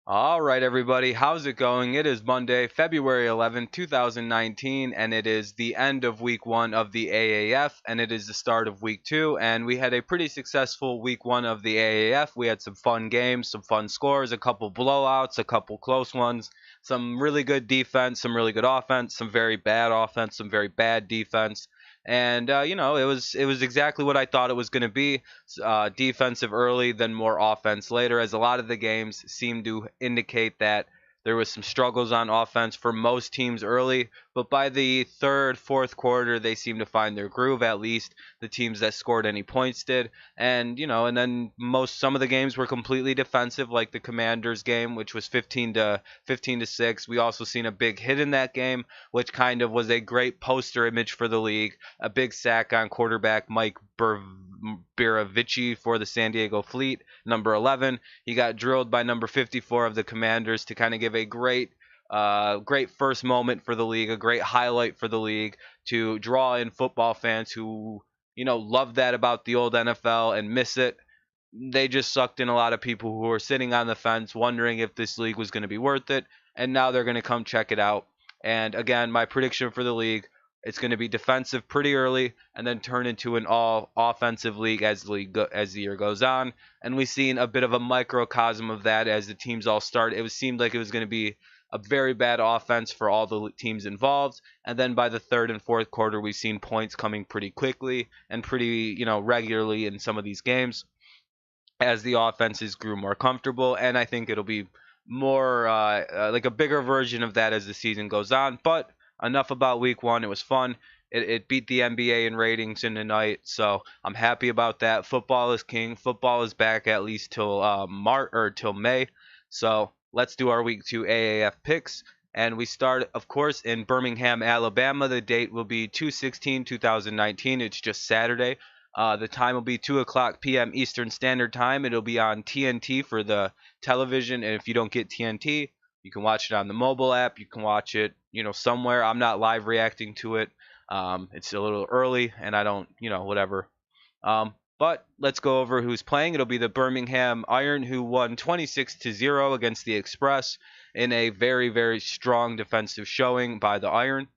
All right, everybody, how's it going? It is Monday, February 11th, 2019, and it is the end of week one of the AAF, and it is the start of week two. And we had a pretty successful week one of the AAF. We had some fun games, some fun scores, a couple blowouts, a couple close ones, some really good defense, some really good offense, some very bad offense, some very bad defense. And it was exactly what I thought it was going to be, defensive early, then more offense later, as a lot of the games seem to indicate that there was some struggles on offense for most teams early, but by the third, fourth quarter, they seemed to find their groove. At least the teams that scored any points did, and then some of the games were completely defensive, like the Commanders game, which was 15-6. We also seen a big hit in that game, which kind of was a great poster image for the league. A big sack on quarterback Mike Biravici for the San Diego Fleet, number 11. He got drilled by number 54 of the Commanders to kind of give a great first moment for the league, a great highlight for the league to draw in football fans who love that about the old NFL and miss it. They just sucked in a lot of people who were sitting on the fence wondering if this league was going to be worth it, and now they're going to come check it out. And again, my prediction for the league, it's going to be defensive pretty early and then turn into an all offensive league as the year goes on. And we've seen a bit of a microcosm of that as the teams all start. Seemed like it was going to be a very bad offense for all the teams involved. And then by the third and fourth quarter, we've seen points coming pretty quickly and pretty, regularly in some of these games as the offenses grew more comfortable. And I think it'll be more like a bigger version of that as the season goes on. But enough about week one. It was fun. It beat the NBA in ratings in the night, so I'm happy about that. Football is king. Football is back at least till March or till May. So let's do our week two AAF picks. And we start, of course, in Birmingham, Alabama. The date will be 2/16/2019. It's just Saturday. The time will be 2 o'clock p.m. Eastern Standard Time. It'll be on TNT for the television. And if you don't get TNT, you can watch it on the mobile app. You can watch it, somewhere. I'm not live reacting to it. It's a little early, and I don't, whatever. But let's go over who's playing. It'll be the Birmingham Iron, who won 26-0 against the Express in a very, very strong defensive showing by the Iron.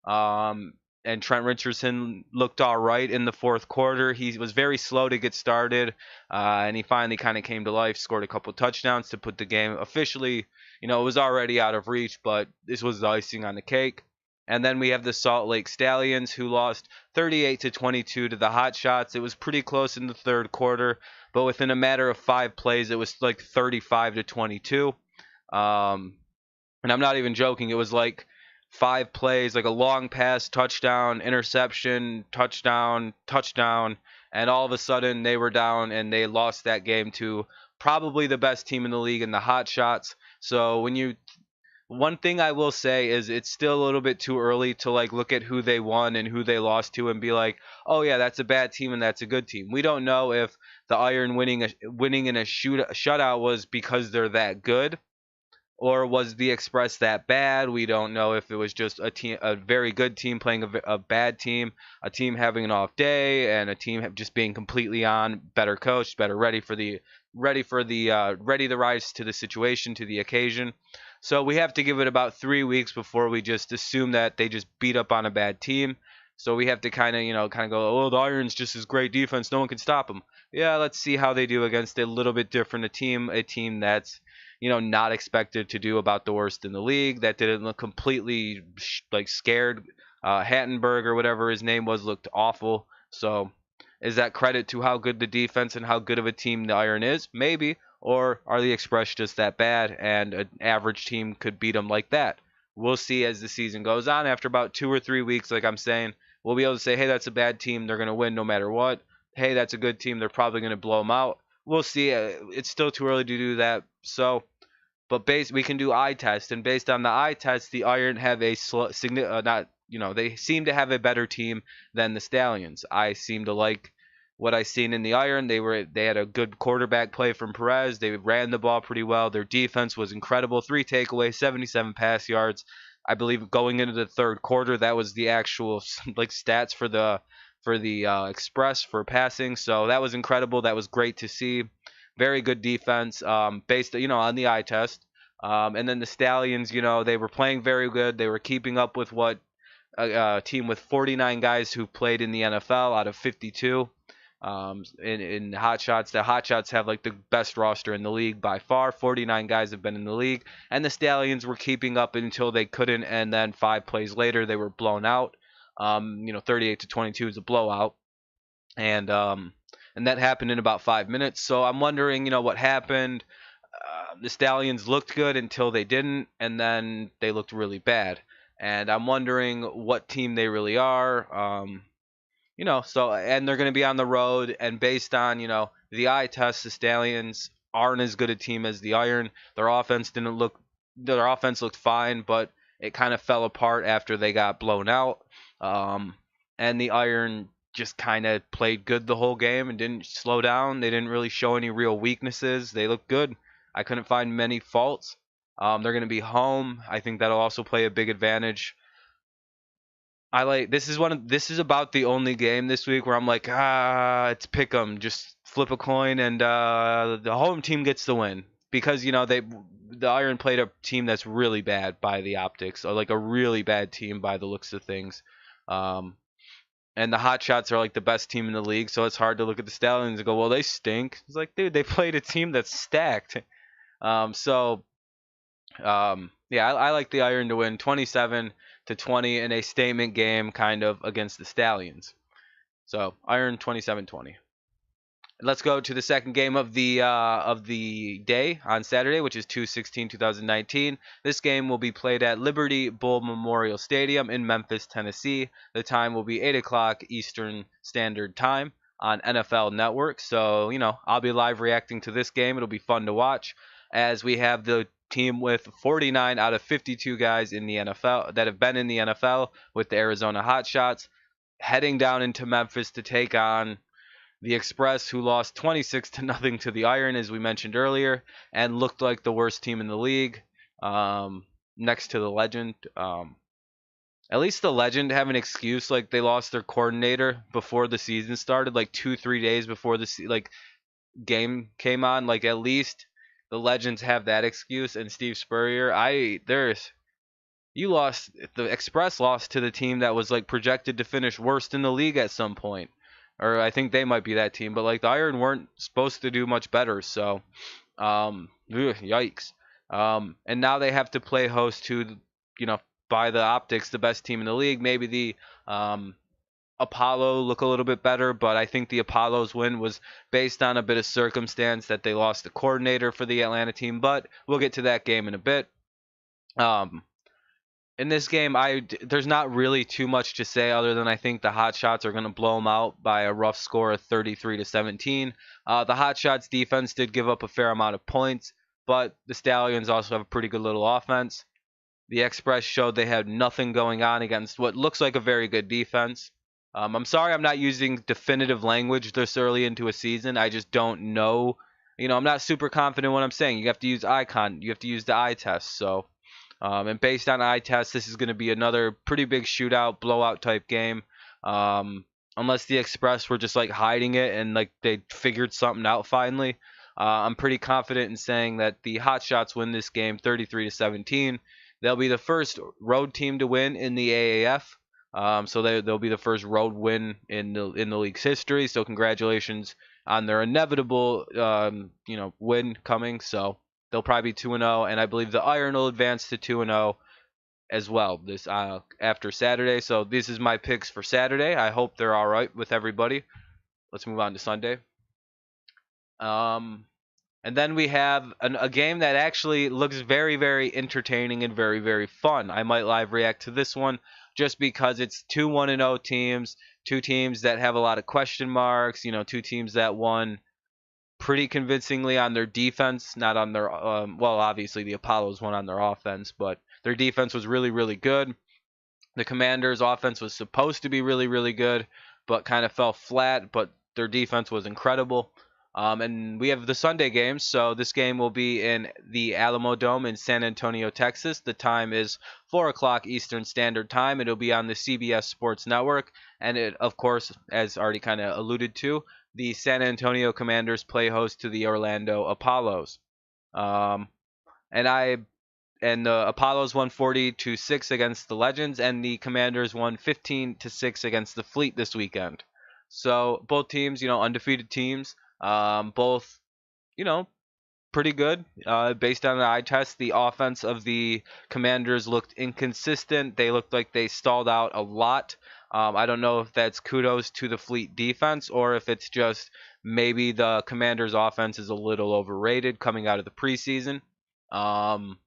Um, and Trent Richardson looked all right in the fourth quarter. He was very slow to get started, and he finally kind of came to life, scored a couple touchdowns to put the game officially, it was already out of reach, but this was the icing on the cake. And then we have the Salt Lake Stallions, who lost 38-22 to the Hotshots. It was pretty close in the third quarter, but within a matter of 5 plays, it was like 35-22. And I'm not even joking. It was like 5 plays, like a long pass, touchdown, interception, touchdown, touchdown, and all of a sudden they were down and they lost that game to probably the best team in the league in the Hotshots. So one thing I will say is it's still a little bit too early to like look at who they won and who they lost to and be like, oh yeah, that's a bad team and that's a good team. We don't know if the Iron winning in a shutout was because they're that good, or was the Express that bad? We don't know if it was just a very good team playing a bad team, a team having an off day, and a team just being completely on, better coached, better ready to rise to the situation, to the occasion. So we have to give it about 3 weeks before we just assume that they just beat up on a bad team. So we have to kind of go, oh, the Irons just as great defense, no one can stop them. Yeah, let's see how they do against a little bit different a team that's not expected to do about the worst in the league, that didn't look completely like scared. Hattenberg or whatever his name was looked awful. So is that credit to how good the defense and how good of a team the Iron is? Maybe. Or are the Express just that bad and an average team could beat them like that? We'll see as the season goes on. After about 2 or 3 weeks, like I'm saying, we'll be able to say, hey, that's a bad team. They're going to win no matter what. Hey, that's a good team. They're probably going to blow them out. We'll see. It's still too early to do that. So, but we can do eye test, and based on the eye test, the Iron have a not they seem to have a better team than the Stallions. I seem to like what I seen in the Iron. They had a good quarterback play from Perez. They ran the ball pretty well. Their defense was incredible. 3 takeaways, 77 pass yards. I believe going into the third quarter, that was the actual like stats for the Express for passing. So that was incredible. That was great to see. Very good defense, based on the eye test. And then the Stallions, they were playing very good. They were keeping up with what a team with 49 guys who played in the NFL out of 52. In Hotshots, the Hotshots have like the best roster in the league by far. 49 guys have been in the league, and the Stallions were keeping up until they couldn't, and then 5 plays later they were blown out. 38-22 is a blowout, and that happened in about 5 minutes. So I'm wondering, what happened. The Stallions looked good until they didn't, and then they looked really bad. And I'm wondering what team they really are. So and they're going to be on the road, and based on the eye test, the Stallions aren't as good a team as the Iron. Their offense looked fine, but it kind of fell apart after they got blown out. Um, and the Iron just kind of played good the whole game and didn't slow down. They didn't really show any real weaknesses. They looked good. I couldn't find many faults. They're going to be home. I think that'll also play a big advantage. This is about the only game this week where I'm like, it's pick 'em. Just flip a coin and the home team gets the win because the Iron played a team that's really bad by the optics, or like a really bad team by the looks of things. Um, and the Hotshots are like the best team in the league, so it's hard to look at the Stallions and go, well, they stink. It's like, dude, they played a team that's stacked. Yeah, I like the Iron to win 27-20 in a statement game, kind of against the Stallions. So Iron 27-20. Let's go to the second game of the day on Saturday, which is 2/16/2019. This game will be played at Liberty Bowl Memorial Stadium in Memphis, Tennessee. The time will be 8 o'clock Eastern Standard Time on NFL Network. So, I'll be live reacting to this game. It'll be fun to watch as we have the team with 49 out of 52 guys in the NFL that have been in the NFL with the Arizona Hotshots heading down into Memphis to take on the Express, who lost 26-0 to the Iron, as we mentioned earlier, and looked like the worst team in the league, next to the Legend. At least the Legend have an excuse, like they lost their coordinator before the season started, like 2-3 days before the game came on. Like at least the Legends have that excuse. And Steve Spurrier, the Express lost to the team that was like projected to finish worst in the league at some point. Or I think they might be that team, but like the Iron weren't supposed to do much better, so yikes. And now they have to play host to, by the optics, the best team in the league. Maybe the Apollo look a little bit better, but I think the Apollo's win was based on a bit of circumstance that they lost the coordinator for the Atlanta team, but we'll get to that game in a bit. In this game, there's not really too much to say other than I think the Hotshots are going to blow them out by a rough score of 33-17. The Hotshots defense did give up a fair amount of points, but the Stallions also have a pretty good little offense. The Express showed they had nothing going on against what looks like a very good defense. I'm sorry I'm not using definitive language this early into a season. I just don't know. I'm not super confident in what I'm saying. You have to use you have to use the eye test. So. And based on eye test, this is going to be another pretty big shootout, blowout type game. Unless the Express were just like hiding it and like they figured something out finally. I'm pretty confident in saying that the Hotshots win this game 33-17. They'll be the first road team to win in the AAF. So they'll be the first road win in the league's history. So congratulations on their inevitable win coming. So. They'll probably be 2-0, and I believe the Iron will advance to 2-0 as well this after Saturday. So this is my picks for Saturday. I hope they're all right with everybody. Let's move on to Sunday. And then we have a game that actually looks very, very entertaining and very, very fun. I might live react to this one just because it's two 1-0 teams, two teams that have a lot of question marks. Two teams that won pretty convincingly on their defense, not on their well, obviously the Apollos won on their offense, but their defense was really, really good. The Commanders' offense was supposed to be really, really good, but kind of fell flat, but their defense was incredible. And we have the Sunday games, so this game will be in the Alamo Dome in San Antonio, Texas. The time is 4 o'clock Eastern Standard Time. It'll be on the CBS Sports Network, and it, of course, as already kind of alluded to, the San Antonio Commanders play host to the Orlando Apollos. And the Apollos won 40-6 against the Legends, and the Commanders won 15-6 against the Fleet this weekend. So both teams, undefeated teams, both, you know, pretty good. Based on the eye test, the offense of the Commanders looked inconsistent. They looked like they stalled out a lot. I don't know if that's kudos to the Fleet defense or if it's just maybe the Commanders' offense is a little overrated coming out of the preseason. Um,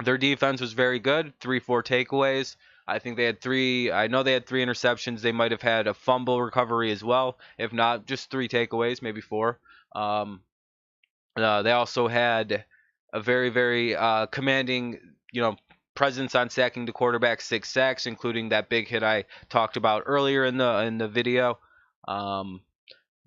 their defense was very good. 3-4 takeaways. I think they had three. I know they had three interceptions. They might have had a fumble recovery as well. If not, just three takeaways, maybe four. Um, they also had a very, very commanding, presence on sacking the quarterback, 6 sacks, including that big hit I talked about earlier in the video. Um,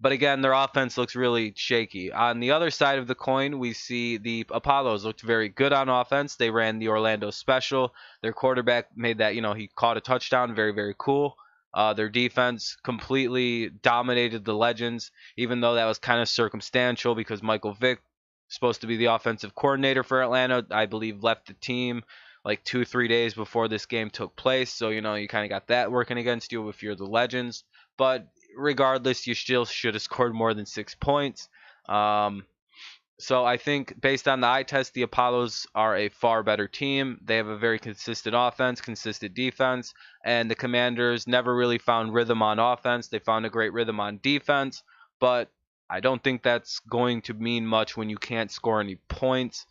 but again, their offense looks really shaky. On the other side of the coin, we see the Apollos looked very good on offense. They ran the Orlando special. Their quarterback made that, he caught a touchdown. Very, very cool. Their defense completely dominated the Legends, even though that was kind of circumstantial because Michael Vick, supposed to be the offensive coordinator for Atlanta, I believe left the team like 2-3 days before this game took place. So, you kind of got that working against you if you're the Legends. But regardless, you still should have scored more than 6 points. So I think based on the eye test, the Apollos are a far better team. They have a very consistent offense, consistent defense, and the Commanders never really found rhythm on offense. They found a great rhythm on defense, but I don't think that's going to mean much when you can't score any points.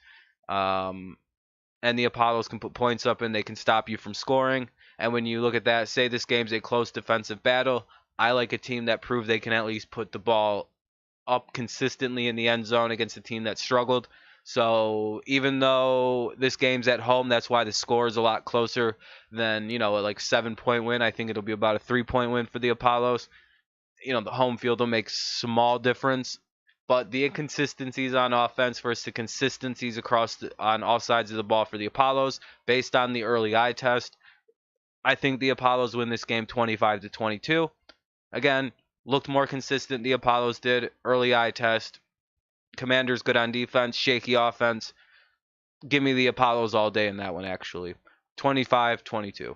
Um, and the Apollos can put points up and they can stop you from scoring. And when you look at that, say this game's a close defensive battle, I like a team that proved they can at least put the ball up consistently in the end zone against a team that struggled. So even though this game's at home, that's why the score is a lot closer than, like 7 point win. I think it'll be about a 3 point win for the Apollos. The home field will make small difference, but the inconsistencies on offense versus the consistencies on all sides of the ball for the Apollos, based on the early eye test, I think the Apollos win this game 25-22. Again, looked more consistent. The Apollos did early eye test. Commanders good on defense, shaky offense. Give me the Apollos all day in that one, actually. 25-22.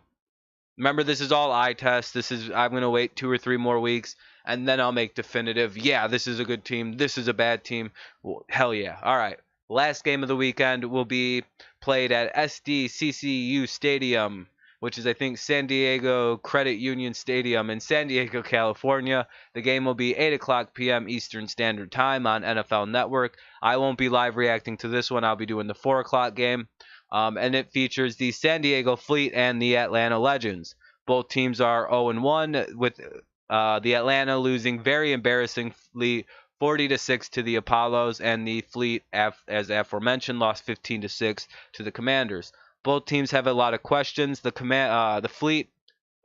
Remember, this is all eye test. I'm going to wait 2 or 3 more weeks, and then I'll make definitive. Yeah, this is a good team. This is a bad team. Well, hell yeah. All right. Last game of the weekend will be played at SDCCU Stadium, which is, I think, San Diego Credit Union Stadium in San Diego, California. The game will be 8 o'clock p.m. Eastern Standard Time on NFL Network. I won't be live reacting to this one. I'll be doing the 4 o'clock game. And it features the San Diego Fleet and the Atlanta Legends. Both teams are 0-1, with the Atlanta losing very embarrassingly 40-6 to the Apollos, and the Fleet, as aforementioned, lost 15-6 to the Commanders. Both teams have a lot of questions. The Fleet,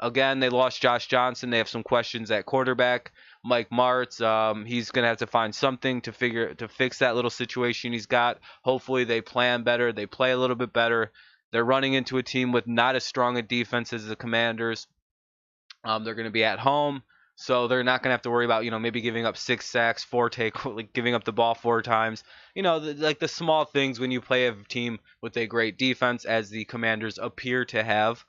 again, they lost Josh Johnson. They have some questions at quarterback. Mike Martz, he's gonna have to find something to fix that little situation he's got. Hopefully they plan better, they play a little bit better. They're running into a team with not as strong a defense as the Commanders. They're gonna be at home, so they're not gonna have to worry about maybe giving up 6 sacks, like giving up the ball 4 times. Like the small things when you play a team with a great defense, as the Commanders appear to have.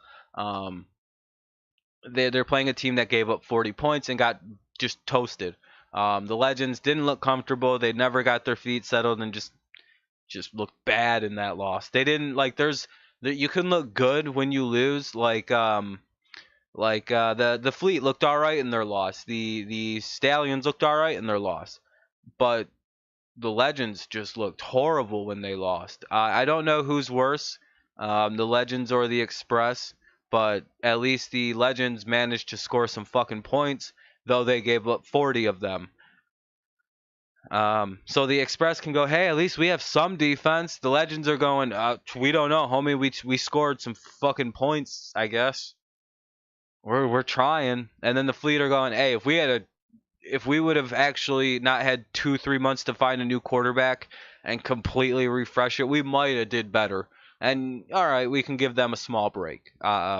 They're playing a team that gave up 40 points and got just toasted. The Legends didn't look comfortable. They never got their feet settled and just looked bad in that loss. They didn't like. You can look good when you lose. The Fleet looked all right in their loss. The Stallions looked all right in their loss, but the Legends just looked horrible when they lost. I don't know who's worse, the Legends or the Express, but at least the Legends managed to score some fucking points, though they gave up 40 of them. So the Express can go, hey, at least we have some defense. The Legends are going, we don't know, homie. We scored some fucking points, I guess. We're trying. And then the Fleet are going, hey, if we would have actually not had 2-3 months to find a new quarterback and completely refresh it, we might have did better. And all right, we can give them a small break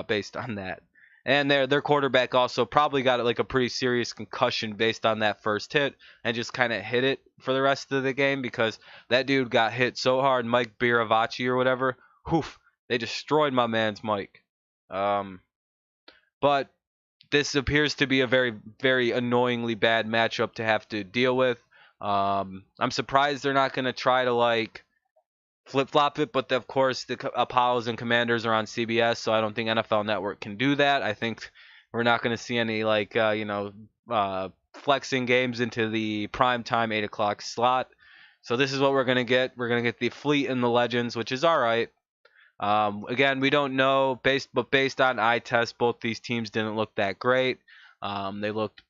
based on that. And their quarterback also probably got like a pretty serious concussion based on that first hit and just kind of hit it for the rest of the game because that dude got hit so hard, Mike Biravacci or whatever. Hoof, they destroyed my man's Mike. Um, but this appears to be a very, very annoyingly bad matchup to have to deal with. I'm surprised they're not going to try to like flip flop it, but of course the Apollos and Commanders are on CBS, so I don't think NFL Network can do that. I think we're not going to see any like flexing games into the prime time 8 o'clock slot. So this is what we're going to get. We're going to get the Fleet and the Legends, which is all right. Again, we don't know but based on eye test, both these teams didn't look that great. They looked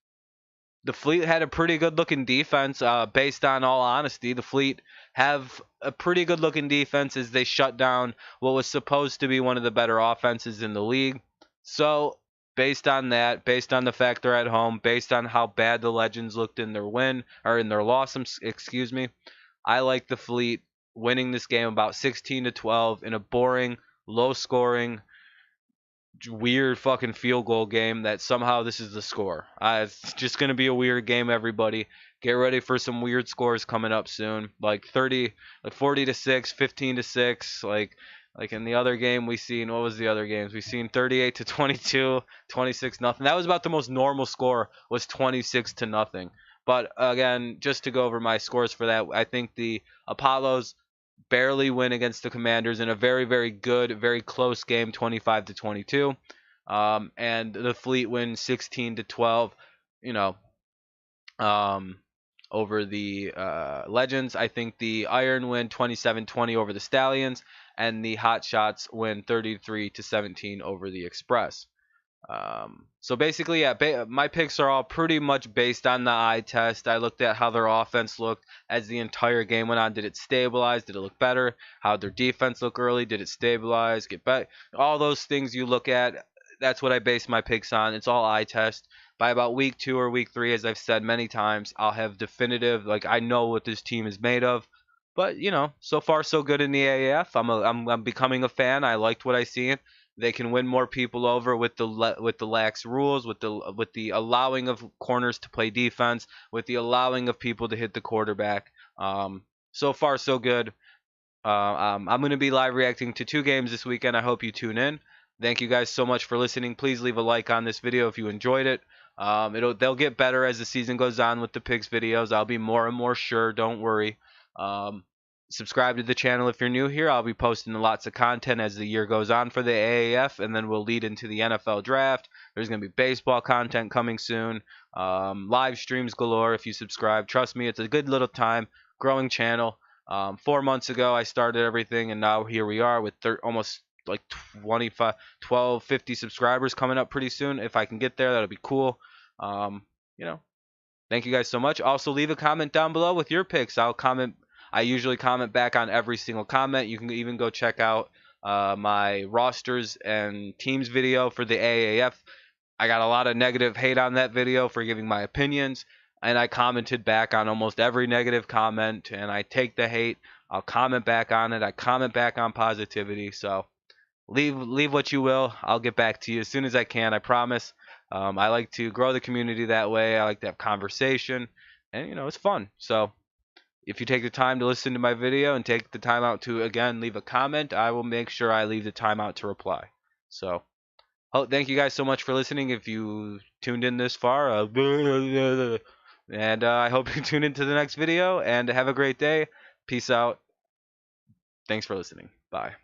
the Fleet had a pretty good looking defense. Based on all honesty, the Fleet have a pretty good looking defense as they shut down what was supposed to be one of the better offenses in the league. So, based on that, based on the fact they're at home, based on how bad the Legends looked in their win or in their loss, excuse me, I like the Fleet winning this game about 16-12 in a boring, low scoring, weird fucking field goal game that somehow this is the score. It's just going to be a weird game, everybody. Get ready for some weird scores coming up soon. Like 30, like 40 to 6, 15 to 6, like in the other game we seen, what was the other games? We seen 38 to 22, 26 nothing. That was about the most normal score was 26 to nothing. But again, just to go over my scores for that, I think the Apollos barely win against the Commanders in a very, very good, very close game, 25 to 22. And the Fleet win 16 to 12. You know, um, over the Legends. I think the Iron win 27-20 over the Stallions, and the Hotshots win 33 to 17 over the Express. So basically, yeah, my picks are all pretty much based on the eye test. I looked at how their offense looked as the entire game went on. Did it stabilize? Did it look better? How did their defense look early? Did it stabilize? Get better? All those things you look at. That's what I base my picks on. It's all eye test. By about week 2 or week 3, as I've said many times, I'll have definitive. Like I know what this team is made of. But so far so good in the AAF. I'm becoming a fan. I liked what I seen. They can win more people over with the lax rules, with the allowing of corners to play defense, with the allowing of people to hit the quarterback. So far so good. I'm going to be live reacting to 2 games this weekend. I hope you tune in. Thank you guys so much for listening. Please leave a like on this video if you enjoyed it. They'll get better as the season goes on with the picks videos. I'll be more and more sure. Don't worry. Um, Subscribe to the channel if you're new here. I'll be posting lots of content as the year goes on for the AAF, and then we'll lead into the NFL draft. There's going to be baseball content coming soon. Live streams galore if you subscribe. Trust me, it's a good little time. Growing channel. 4 months ago, I started everything, and now here we are with almost like 25, 12, 50 subscribers coming up pretty soon. If I can get there, that'll be cool. Um, you know, Thank you guys so much. Also, leave a comment down below with your picks. I usually comment back on every single comment. You can even go check out my rosters and teams video for the AAF. I got a lot of negative hate on that video for giving my opinions, and I commented back on almost every negative comment, and I take the hate. I'll comment back on it. I comment back on positivity. So leave what you will. I'll get back to you as soon as I can. I promise. I like to grow the community that way. I like to have conversation, and it's fun. So if you take the time to listen to my video and take the time out to again leave a comment, I will make sure I leave the time out to reply. So thank you guys so much for listening. If you tuned in this far, and I hope you tune into the next video. And have a great day. Peace out. Thanks for listening. Bye.